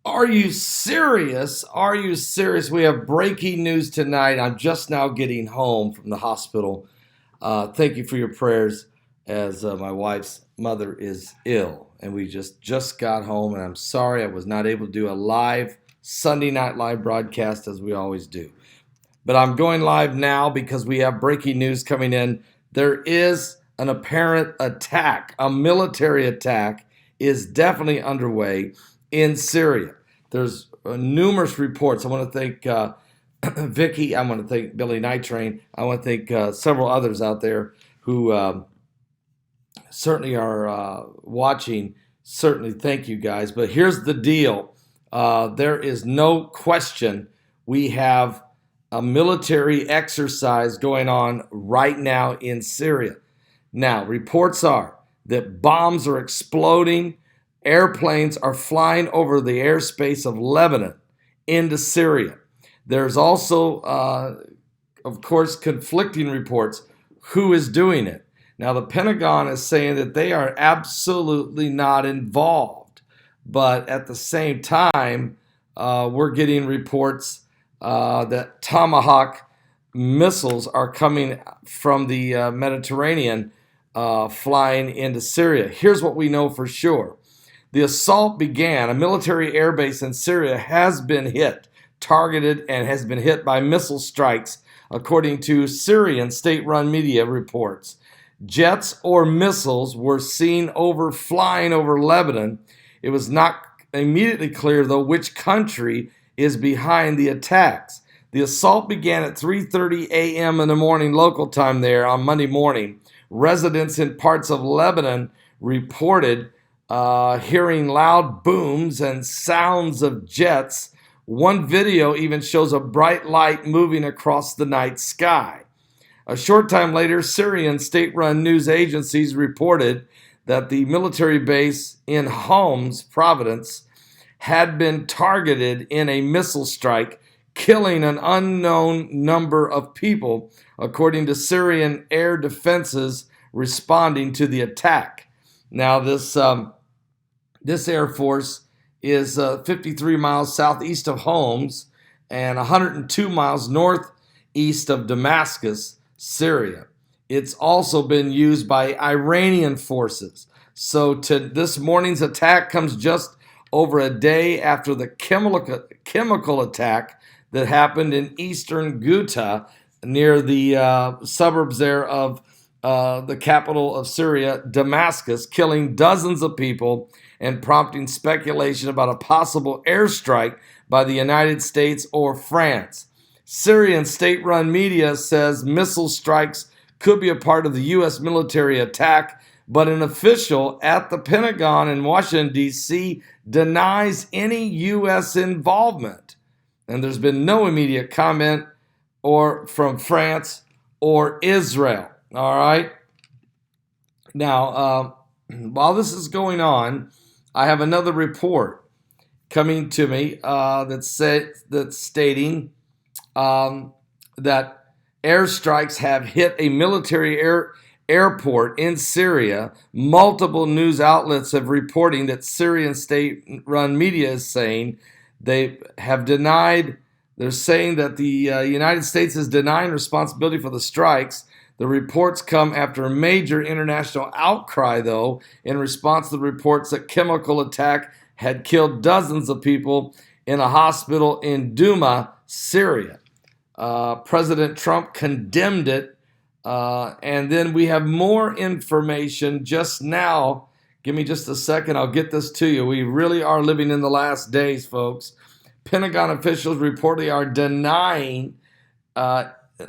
Are you serious? Are you serious? We have breaking news tonight. I'm just now getting home from the hospital. Thank you for your prayers as my wife's mother is ill. And we just got home, and I'm sorry I was not able to do a live Sunday night live broadcast as we always do. But I'm going live now because we have breaking news coming in. There is an apparent attack, a military attack is definitely underway in Syria. There's numerous reports. I want to thank Vicky. I want to thank Billy Nightrain. I want to thank several others out there who certainly are watching. Certainly, thank you guys. But here's the deal. There is no question we have a military exercise going on right now in Syria. Now, reports are that bombs are exploding. Airplanes are flying over the airspace of Lebanon into Syria. There's also, of course, conflicting reports who is doing it. Now, the Pentagon is saying that they are absolutely not involved. But at the same time, we're getting reports that Tomahawk missiles are coming from the Mediterranean, flying into Syria. Here's what we know for sure. The assault began. A military airbase in Syria has been hit, targeted, and has been hit by missile strikes, according to Syrian state-run media reports. Jets or missiles were seen flying over Lebanon. It was not immediately clear, though, which country is behind the attacks. The assault began at 3:30 a.m. in the morning local time there on Monday morning. Residents in parts of Lebanon reported hearing loud booms and sounds of jets. One video even shows a bright light moving across the night sky. A short time later, Syrian state-run news agencies reported that the military base in Homs province had been targeted in a missile strike, killing an unknown number of people, according to Syrian air defenses responding to the attack. Now, this Air Force is 53 miles southeast of Homs and 102 miles northeast of Damascus, Syria. It's also been used by Iranian forces. So this morning's attack comes just over a day after the chemical attack that happened in eastern Ghouta near the suburbs there of the capital of Syria, Damascus, killing dozens of people and prompting speculation about a possible airstrike by the United States or France. Syrian state-run media says missile strikes could be a part of the U.S. military attack, but an official at the Pentagon in Washington, D.C. denies any U.S. involvement. And there's been no immediate comment from France or Israel. All right. Now, while this is going on, I have another report coming to me that's stating that airstrikes have hit a military airport in Syria. Multiple news outlets have reporting that Syrian state-run media is saying they have denied. They're saying that the United States is denying responsibility for the strikes. The reports come after a major international outcry, though, in response to the reports that chemical attack had killed dozens of people in a hospital in Douma, Syria. President Trump condemned it, and then we have more information just now. Give me just a second. I'll get this to you. We really are living in the last days, folks. Pentagon officials reportedly are denying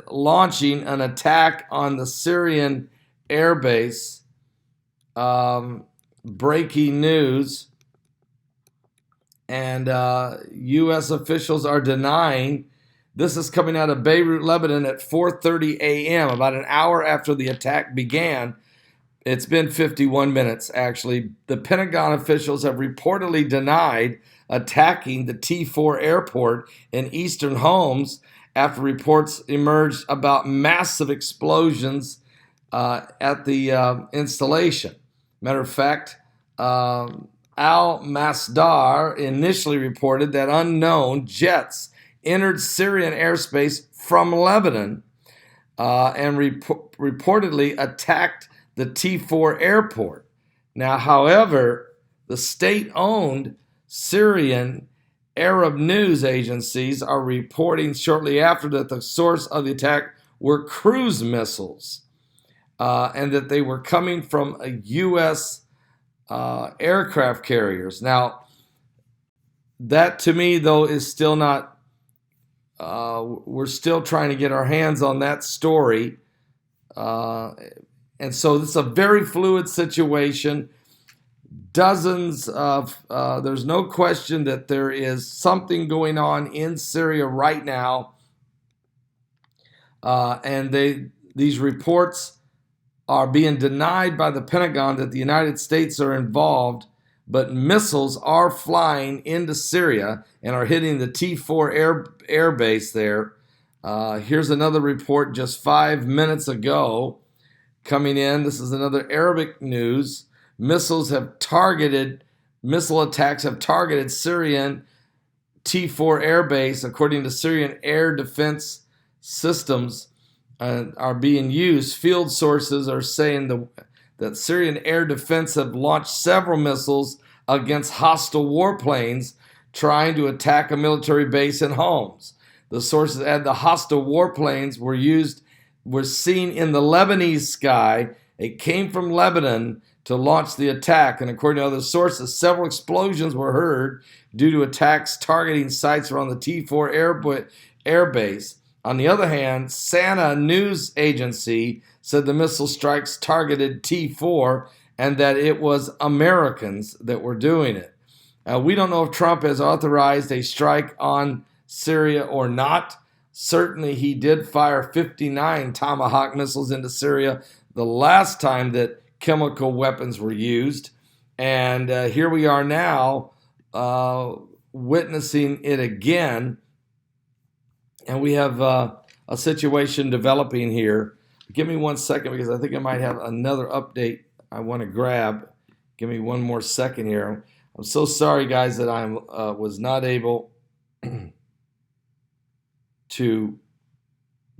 launching an attack on the Syrian airbase. Breaking news. And U.S. officials are denying. This is coming out of Beirut, Lebanon at 4:30 a.m., about an hour after the attack began. It's been 51 minutes, actually. The Pentagon officials have reportedly denied attacking the T4 airport in eastern Homs after reports emerged about massive explosions at the installation. Matter of fact, al-Masdar initially reported that unknown jets entered Syrian airspace from Lebanon and reportedly attacked the T4 airport. Now, however, the state-owned Syrian Arab news agencies are reporting shortly after that the source of the attack were cruise missiles and that they were coming from a U.S. Aircraft carriers. Now, that to me, though, is still not, we're still trying to get our hands on that story. And so it's a very fluid situation. Dozens of, there's no question that there is something going on in Syria right now. And these reports are being denied by the Pentagon that the United States are involved, but missiles are flying into Syria and are hitting the T4 air base there. Here's another report just 5 minutes ago coming in. This is another Arabic news. Missile attacks have targeted Syrian T4 air base, according to Syrian air defense systems are being used. Field sources are saying that Syrian air defense have launched several missiles against hostile warplanes trying to attack a military base and homes. The sources add the hostile warplanes were seen in the Lebanese sky. It came from Lebanon to launch the attack, and according to other sources, several explosions were heard due to attacks targeting sites around the T4 air base. On the other hand, SANA news agency said the missile strikes targeted T4 and that it was Americans that were doing it. We don't know if Trump has authorized a strike on Syria or not. Certainly, he did fire 59 Tomahawk missiles into Syria the last time that chemical weapons were used. And here we are now witnessing it again. And we have a situation developing here. Give me 1 second because I think I might have another update I want to grab. Give me one more second here. I'm so sorry, guys, that I was not able to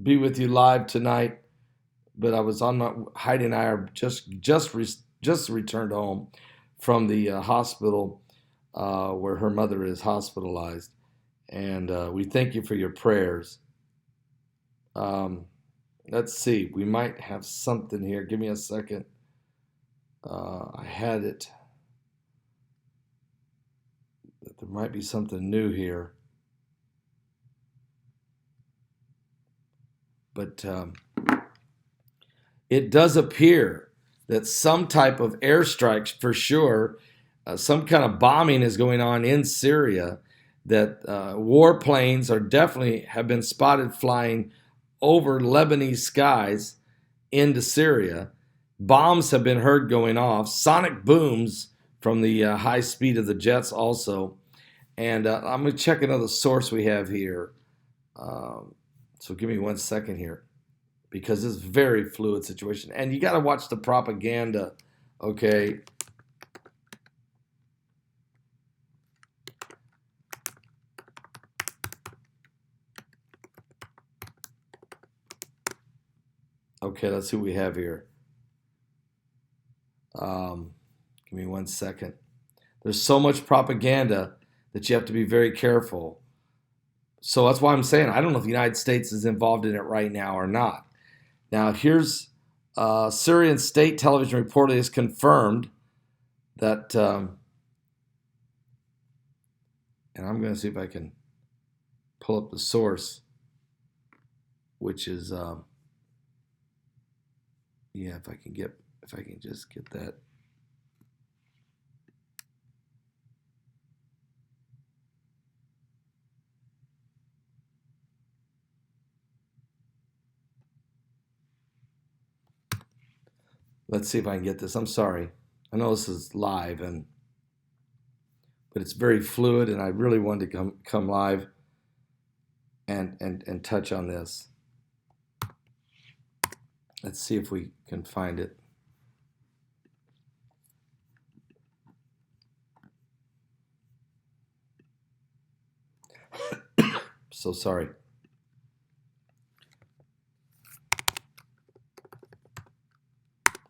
be with you live tonight. But I was on Heidi and I are just returned home from the hospital where her mother is hospitalized, and we thank you for your prayers. Let's see, we might have something here. Give me a second. I had it. There might be something new here, but. It does appear that some type of airstrikes, for sure, some kind of bombing is going on in Syria, that warplanes are definitely have been spotted flying over Lebanese skies into Syria. Bombs have been heard going off, sonic booms from the high speed of the jets also. And I'm going to check another source we have here. So give me 1 second here, because it's a very fluid situation. And you got to watch the propaganda, okay? Okay, let's see what we have here. Give me 1 second. There's so much propaganda that you have to be very careful. So that's why I'm saying I don't know if the United States is involved in it right now or not. Now, here's Syrian state television reportedly has confirmed that, and I'm going to see if I can pull up the source, which is, yeah, if I can just get that. Let's see if I can get this. I'm sorry. I know this is live, but it's very fluid, and I really wanted to come live and touch on this. Let's see if we can find it. So sorry.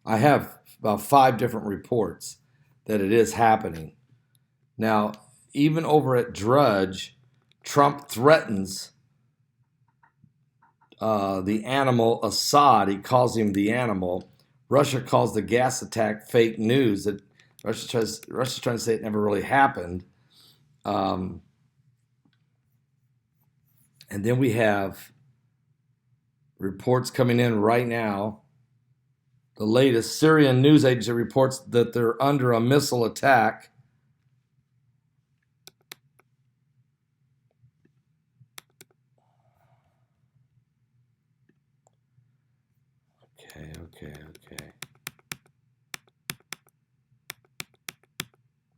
I have about 5 different reports that it is happening. Now, even over at Drudge, Trump threatens the animal Assad. He calls him the animal. Russia calls the gas attack fake news. That Russia's trying to say it never really happened. And then we have reports coming in right now. The latest Syrian news agency reports that they're under a missile attack. Okay.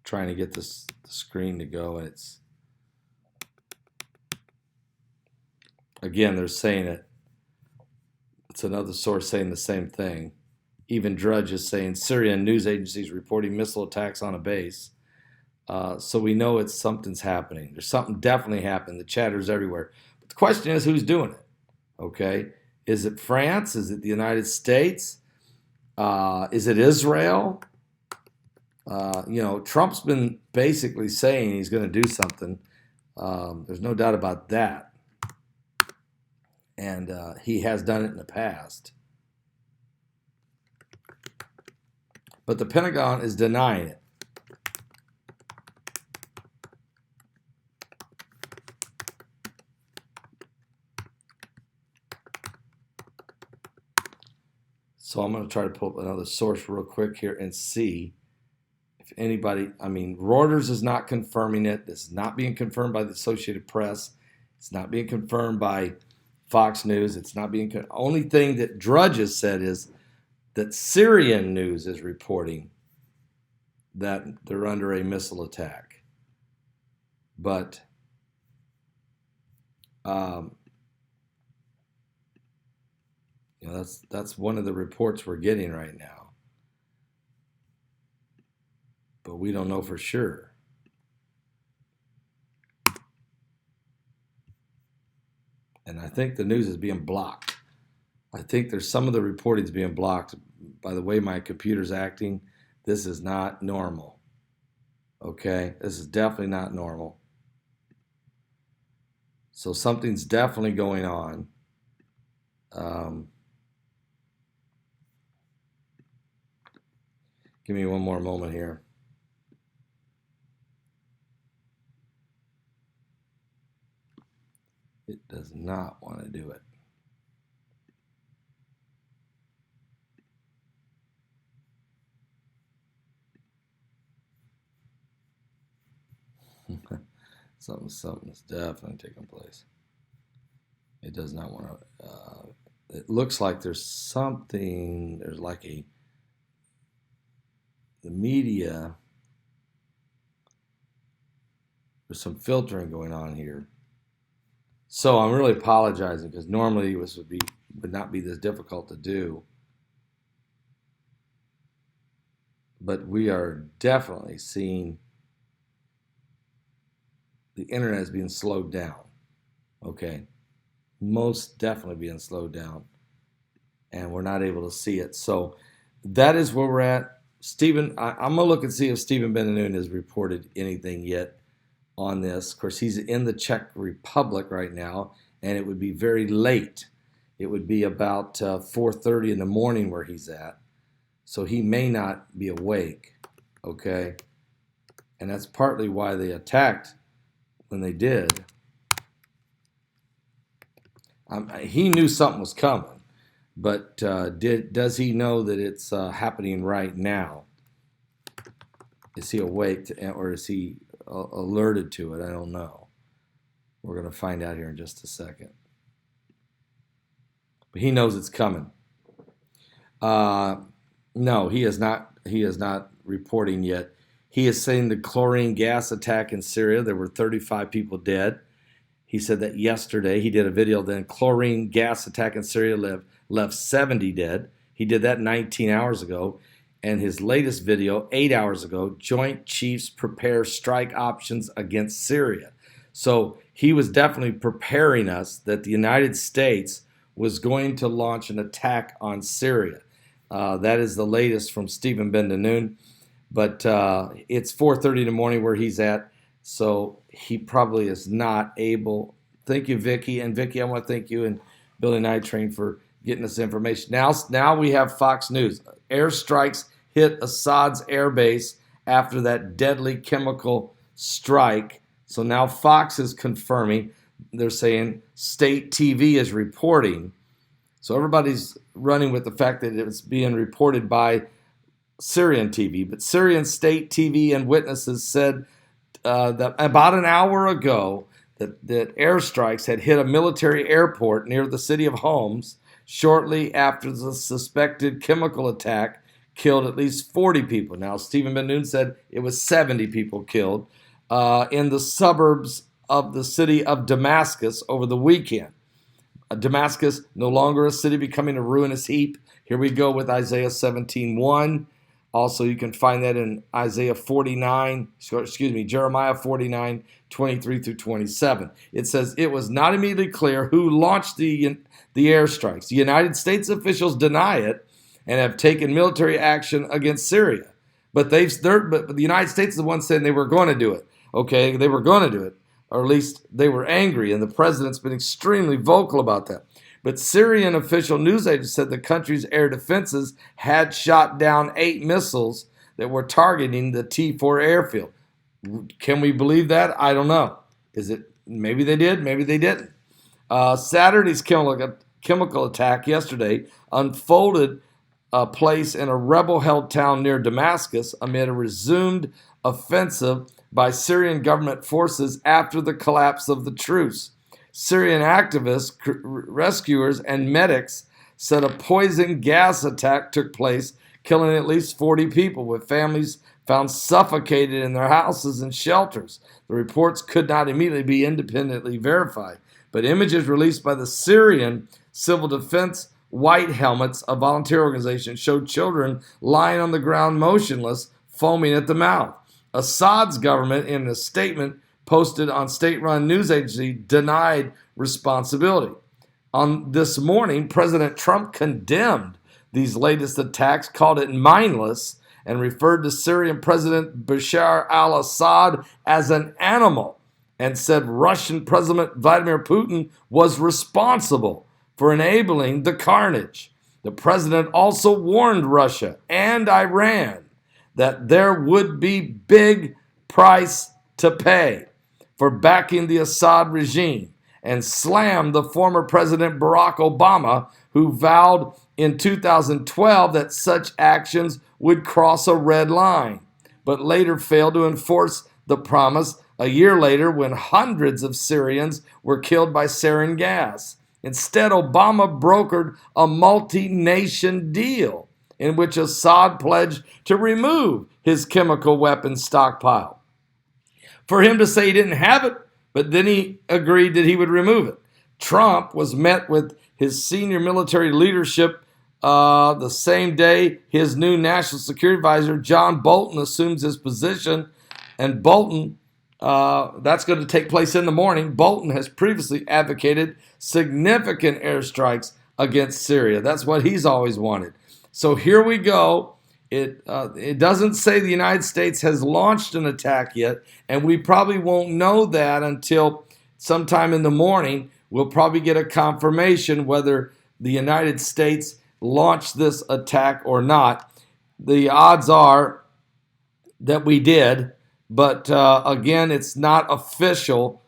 Trying to get the screen to go, and again, they're saying it. It's another source saying the same thing. Even Drudge is saying Syrian news agencies reporting missile attacks on a base. So we know something's happening. There's something definitely happening. The chatter's everywhere. But the question is, who's doing it? Okay. Is it France? Is it the United States? Is it Israel? Trump's been basically saying he's going to do something. There's no doubt about that. And he has done it in the past. But the Pentagon is denying it. So I'm going to try to pull up another source real quick here and see if anybody, Reuters is not confirming it. This is not being confirmed by the Associated Press. It's not being confirmed by Fox News. It's not being, only thing that Drudge has said is that Syrian news is reporting that they're under a missile attack. But that's one of the reports we're getting right now. But we don't know for sure. And I think the news is being blocked. I think there's some of the reporting is being blocked. By the way my computer's acting, this is not normal. Okay? This is definitely not normal. So something's definitely going on. Give me one more moment here. It does not want to do it. Something's definitely taking place. It does not want to. It looks like there's something. There's like the media. There's some filtering going on here. So I'm really apologizing because normally this would not be this difficult to do. But we are definitely seeing the internet is being slowed down. Okay. Most definitely being slowed down. And we're not able to see it. So that is where we're at. Stephen, I'm going to look and see if Stephen Ben-Nun has reported anything yet on this. Of course, he's in the Czech Republic right now, and it would be very late. It would be about 4:30 in the morning where he's at. So he may not be awake, okay? And that's partly why they attacked when they did. He knew something was coming, but does he know that it's happening right now? Is he awake or is he alerted to it? I don't know. We're going to find out here in just a second. But he knows it's coming. No, he is not. He is not reporting yet. He is saying the chlorine gas attack in Syria. There were 35 people dead. He said that yesterday. He did a video then. Chlorine gas attack in Syria left 70 dead. He did that 19 hours ago. And his latest video, 8 hours ago, Joint Chiefs prepare strike options against Syria. So he was definitely preparing us that the United States was going to launch an attack on Syria. That is the latest from Stephen Ben-Noon. But it's 4:30 in the morning where he's at, so he probably is not able. Thank you, Vicky, and Vicky, I want to thank you and Billy Night Train for getting us information. Now we have Fox News. Airstrikes hit Assad's air base after that deadly chemical strike. So now Fox is confirming. They're saying state TV is reporting. So everybody's running with the fact that it's being reported by Syrian TV, but Syrian state TV and witnesses said that about an hour ago that airstrikes had hit a military airport near the city of Homs shortly after the suspected chemical attack killed at least 40 people. Now, Stephen Ben-Noon said it was 70 people killed in the suburbs of the city of Damascus over the weekend. Damascus, no longer a city, becoming a ruinous heap. Here we go with Isaiah 17:1. Also, you can find that in Jeremiah 49, 23 through 27. It says, it was not immediately clear who launched the airstrikes. The United States officials deny it and have taken military action against Syria. But the United States is the one saying they were going to do it. Okay, they were going to do it. Or at least they were angry, and the president's been extremely vocal about that. But Syrian official news agents said the country's air defenses had shot down 8 missiles that were targeting the T4 airfield. Can we believe that? I don't know. Maybe they did, maybe they didn't. Saturday's chemical attack yesterday unfolded place in a rebel-held town near Damascus amid a resumed offensive by Syrian government forces after the collapse of the truce. Syrian activists, rescuers, and medics said a poison gas attack took place, killing at least 40 people, with families found suffocated in their houses and shelters. The reports could not immediately be independently verified, but images released by the Syrian Civil Defense White Helmets, a volunteer organization, showed children lying on the ground motionless, foaming at the mouth. Assad's government, in a statement posted on state-run news agency, denied responsibility. On this morning, President Trump condemned these latest attacks, called it mindless, and referred to Syrian President Bashar al-Assad as an animal, and said Russian President Vladimir Putin was responsible for enabling the carnage. The president also warned Russia and Iran that there would be big price to pay for backing the Assad regime, and slammed the former President Barack Obama, who vowed in 2012 that such actions would cross a red line, but later failed to enforce the promise a year later when hundreds of Syrians were killed by sarin gas. Instead, Obama brokered a multi-nation deal in which Assad pledged to remove his chemical weapons stockpile. For him to say he didn't have it, but then he agreed that he would remove it. Trump was met with his senior military leadership the same day his new national security advisor, John Bolton, assumes his position. And Bolton, that's going to take place in the morning. Bolton has previously advocated significant airstrikes against Syria. That's what he's always wanted. So here we go. It doesn't say the United States has launched an attack yet, and we probably won't know that until sometime in the morning. We'll probably get a confirmation whether the United States launched this attack or not. The odds are that we did, but again, it's not official,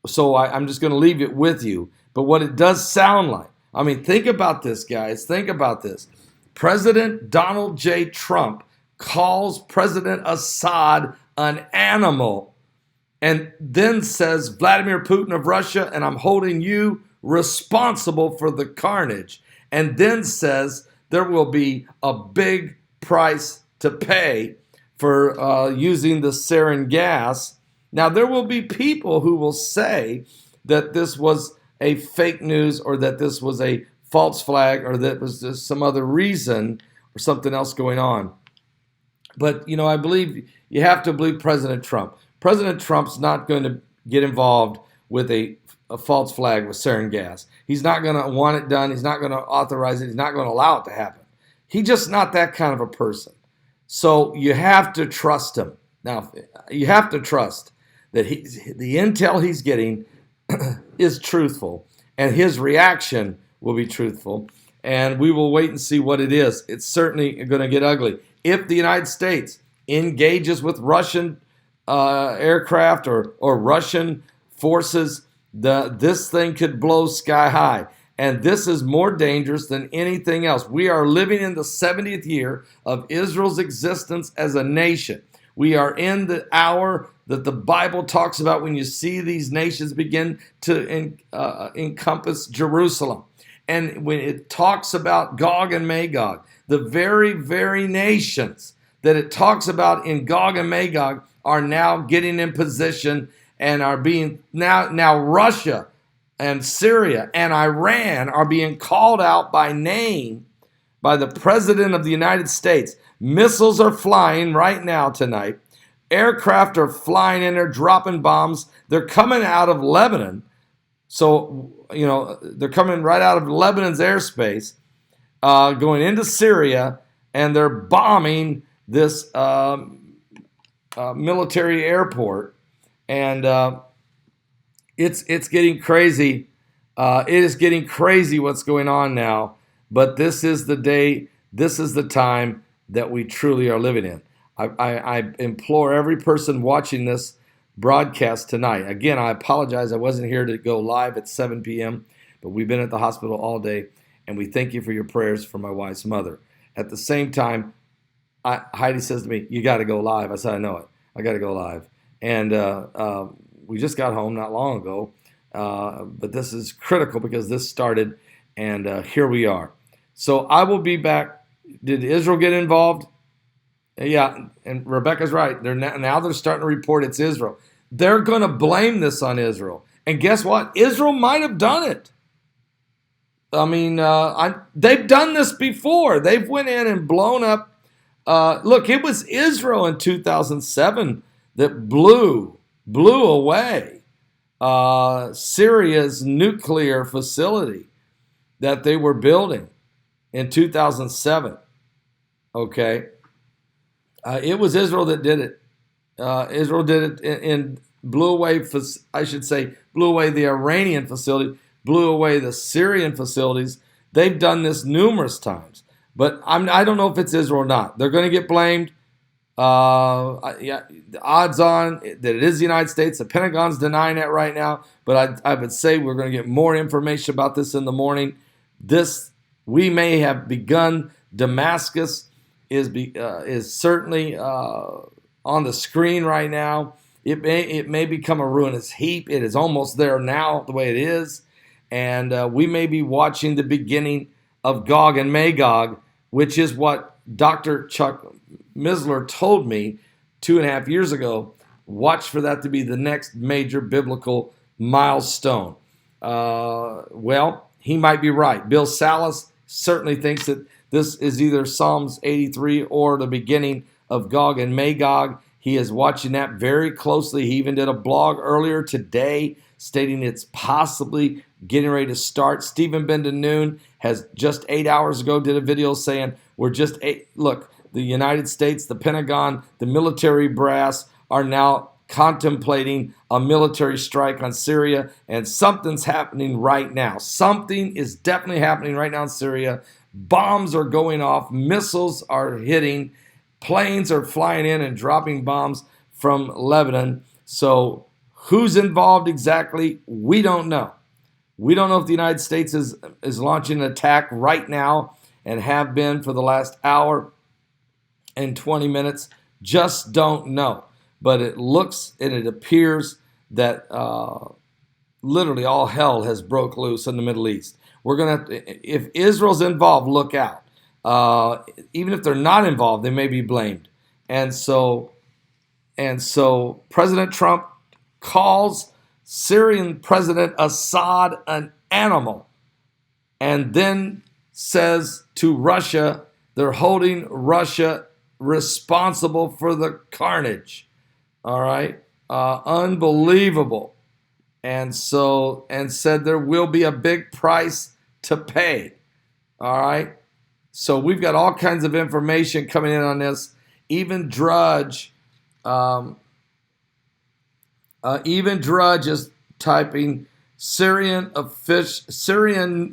so I'm just going to leave it with you. But what it does sound like, I mean, think about this, guys. Think about this. President Donald J. Trump calls President Assad an animal and then says, Vladimir Putin of Russia, and I'm holding you responsible for the carnage, and then says there will be a big price to pay for using the sarin gas. Now, there will be people who will say that this was a fake news, or that this was a false flag, or that was just some other reason or something else going on. But, I believe you have to believe President Trump. President Trump's not going to get involved with a false flag with sarin gas. He's not going to want it done. He's not going to authorize it. He's not going to allow it to happen. He's just not that kind of a person. So you have to trust him. Now, you have to trust that the intel he's getting is truthful, and his reaction will be truthful, and we will wait and see what it is. It's certainly going to get ugly. If the United States engages with Russian aircraft or Russian forces, this thing could blow sky high. And this is more dangerous than anything else. We are living in the 70th year of Israel's existence as a nation. We are in the hour that the Bible talks about when you see these nations begin to encompass Jerusalem. And when it talks about Gog and Magog, the very, very nations that it talks about in Gog and Magog are now getting in position and are being, now Russia and Syria and Iran are being called out by name by the President of the United States. Missiles are flying right now tonight. Aircraft are flying in there, dropping bombs. They're coming out of Lebanon. So, they're coming right out of Lebanon's airspace, going into Syria, and they're bombing this military airport. And it's getting crazy. It is getting crazy what's going on now. But this is the day, this is the time that we truly are living in. I implore every person watching this broadcast tonight. Again, I apologize. I wasn't here to go live at 7 p.m., but we've been at the hospital all day, and we thank you for your prayers for my wife's mother. At the same time, Heidi says to me, "You got to go live." I said, "I know it. I got to go live." And we just got home not long ago, but this is critical because this started, and here we are. So I will be back. Did Israel get involved? Yeah, and Rebecca's right. Now they're starting to report it's Israel. They're going to blame this on Israel. And guess what? Israel might have done it. I mean, they've done this before. They've went in and blown up. Look, it was Israel in 2007 that blew away Syria's nuclear facility that they were building in 2007. Okay. It was Israel that did it. Israel did it and blew away, blew away the Iranian facility, blew away the Syrian facilities. They've done this numerous times. But I don't know if it's Israel or not. They're going to get blamed. The odds on that it is the United States. The Pentagon's denying that right now. But I would say we're going to get more information about this in the morning. We may have begun. Damascus is certainly on the screen right now. It may become a ruinous heap. It is almost there now, the way it is, and we may be watching the beginning of Gog and Magog, which is what Dr. Chuck Missler told me 2.5 years ago. Watch for that to be the next major biblical milestone. Well, he might be right. Bill Salas certainly thinks that this is either Psalms 83 or the beginning of Gog and Magog. He is watching that very closely. He even did a blog earlier today stating it's possibly getting ready to start. Stephen Ben-Noon has just 8 hours ago did a video saying look, the United States, the Pentagon, the military brass are now contemplating a military strike on Syria, and something's happening right now. Something is definitely happening right now in Syria. Bombs are going off, missiles are hitting, planes are flying in and dropping bombs from Lebanon. So who's involved exactly? We don't know. We don't know if the United States is launching an attack right now and have been for the last hour and 20 minutes. Just don't know. But it looks and it appears that literally all hell has broke loose in the Middle East. We're going to, if Israel's involved, look out. Even if they're not involved, they may be blamed. And so President Trump calls Syrian President Assad an animal and then says to Russia, they're holding Russia responsible for the carnage. All right. Unbelievable. and said there will be a big price to pay. All right. So we've got all kinds of information coming in on this. Even Drudge, um, even Drudge is typing Syrian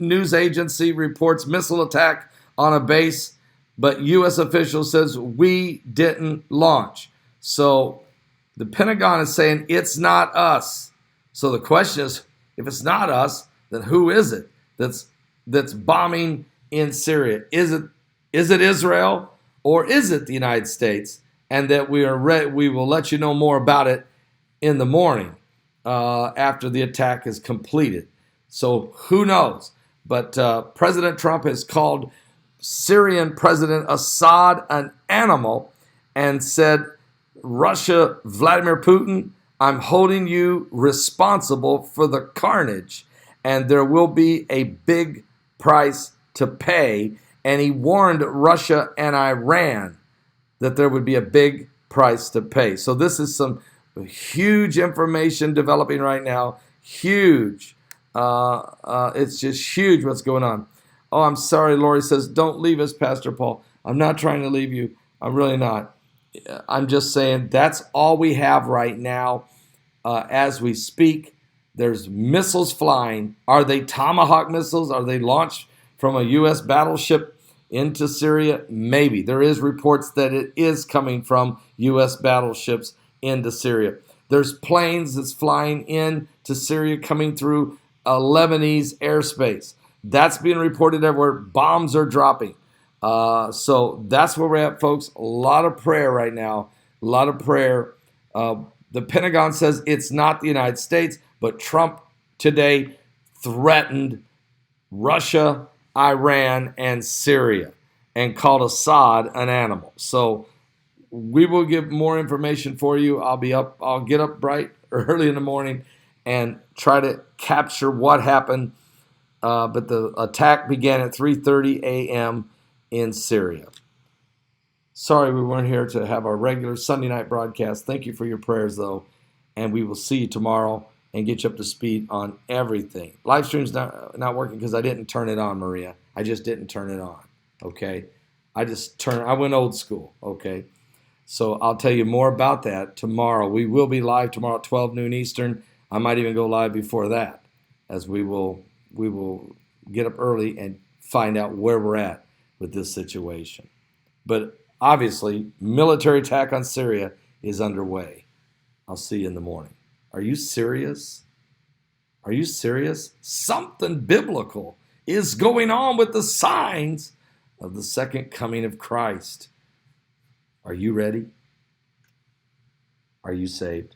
news agency reports missile attack on a base, but U.S. official says we didn't launch. So the Pentagon is saying it's not us. So the question is, if it's not us, then who is it that's bombing in Syria? Is it Israel or is it the United States? And that we will let you know more about it in the morning after the attack is completed. So who knows? But President Trump has called Syrian President Assad an animal and said, Russia, Vladimir Putin, I'm holding you responsible for the carnage, and there will be a big price to pay. And he warned Russia and Iran that there would be a big price to pay. So this is some huge information developing right now. Huge. It's just huge what's going on. Oh, I'm sorry, Lori says, don't leave us, Pastor Paul. I'm not trying to leave you. I'm really not. I'm just saying that's all we have right now as we speak. There's missiles flying. Are they Tomahawk missiles? Are they launched from a U.S. battleship into Syria? Maybe. There is reports that it is coming from U.S. battleships into Syria. There's planes that's flying in to Syria coming through Lebanese airspace. That's being reported everywhere. Bombs are dropping. So that's where we're at, folks. A lot of prayer right now. A lot of prayer. The Pentagon says it's not the United States, but Trump today threatened Russia, Iran, and Syria and called Assad an animal. So we will give more information for you. I'll get up bright early in the morning and try to capture what happened. But the attack began at 3:30 a.m. in Syria. Sorry we weren't here to have our regular Sunday night broadcast. Thank you for your prayers, though, and we will see you tomorrow and get you up to speed on everything. Live stream's not working because I didn't turn it on, Maria. I just didn't turn it on, okay? I went old school, okay? So I'll tell you more about that tomorrow. We will be live tomorrow at 12 noon Eastern. I might even go live before that, as we will get up early and find out where we're at with this situation. But obviously, military attack on Syria is underway. I'll see you in the morning. Are you serious? Are you serious? Something biblical is going on with the signs of the second coming of Christ. Are you ready? Are you saved?